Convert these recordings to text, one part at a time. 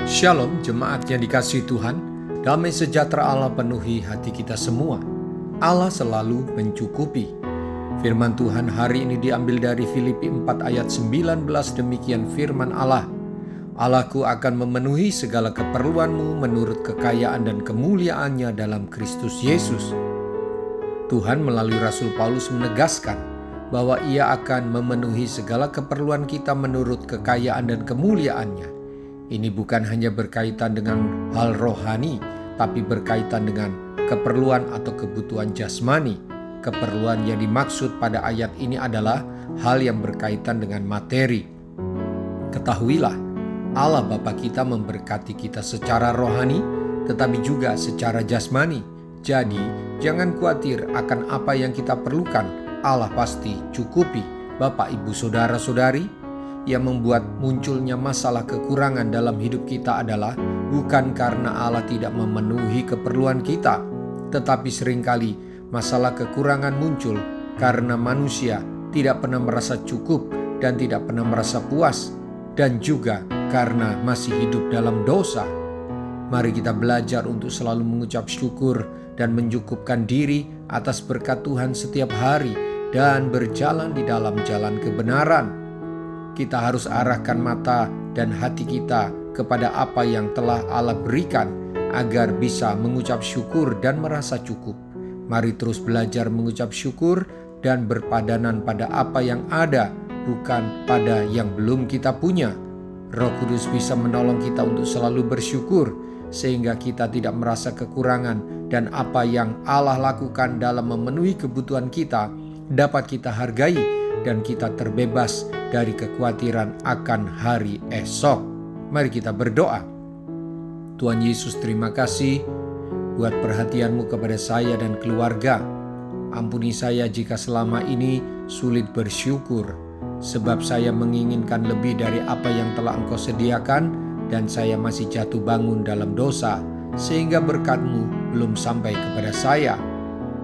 Shalom jemaat yang dikasihi Tuhan, damai sejahtera Allah penuhi hati kita semua. Allah selalu mencukupi. Firman Tuhan hari ini diambil dari Filipi 4 ayat 19, demikian firman Allah. Allahku akan memenuhi segala keperluanmu menurut kekayaan dan kemuliaannya dalam Kristus Yesus. Tuhan melalui Rasul Paulus menegaskan bahwa Ia akan memenuhi segala keperluan kita menurut kekayaan dan kemuliaannya. Ini bukan hanya berkaitan dengan hal rohani, tapi berkaitan dengan keperluan atau kebutuhan jasmani. Keperluan yang dimaksud pada ayat ini adalah hal yang berkaitan dengan materi. Ketahuilah, Allah Bapa kita memberkati kita secara rohani, tetapi juga secara jasmani. Jadi, jangan khawatir akan apa yang kita perlukan. Allah pasti cukupi. Bapak, Ibu, Saudara-saudari, yang membuat munculnya masalah kekurangan dalam hidup kita adalah bukan karena Allah tidak memenuhi keperluan kita, tetapi seringkali masalah kekurangan muncul karena manusia tidak pernah merasa cukup dan tidak pernah merasa puas, dan juga karena masih hidup dalam dosa. Mari kita belajar untuk selalu mengucap syukur dan mencukupkan diri atas berkat Tuhan setiap hari dan berjalan di dalam jalan kebenaran. Kita harus arahkan mata dan hati kita kepada apa yang telah Allah berikan agar bisa mengucap syukur dan merasa cukup. Mari terus belajar mengucap syukur dan berpadanan pada apa yang ada, bukan pada yang belum kita punya. Roh Kudus bisa menolong kita untuk selalu bersyukur sehingga kita tidak merasa kekurangan, dan apa yang Allah lakukan dalam memenuhi kebutuhan kita dapat kita hargai dan kita terbebas dari kekhawatiran akan hari esok. Mari kita berdoa. Tuhan Yesus, terima kasih buat perhatian-Mu kepada saya dan keluarga. Ampuni saya jika selama ini sulit bersyukur, sebab saya menginginkan lebih dari apa yang telah Engkau sediakan, dan saya masih jatuh bangun dalam dosa, sehingga berkat-Mu belum sampai kepada saya.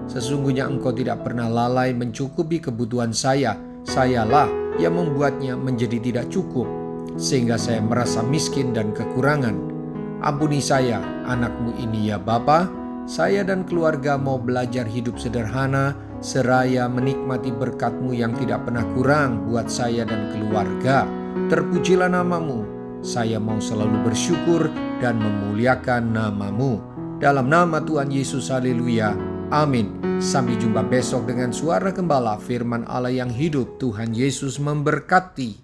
Sesungguhnya Engkau tidak pernah lalai mencukupi kebutuhan saya. Sayalah yang membuatnya menjadi tidak cukup, sehingga saya merasa miskin dan kekurangan. Ampuni saya, anak-Mu ini ya Bapa. Saya dan keluarga mau belajar hidup sederhana, seraya menikmati berkat-Mu yang tidak pernah kurang buat saya dan keluarga. Terpujilah nama-Mu. Saya mau selalu bersyukur dan memuliakan nama-Mu. Dalam nama Tuhan Yesus, haleluya. Amin. Sampai jumpa besok dengan suara gembala, firman Allah yang hidup. Tuhan Yesus memberkati.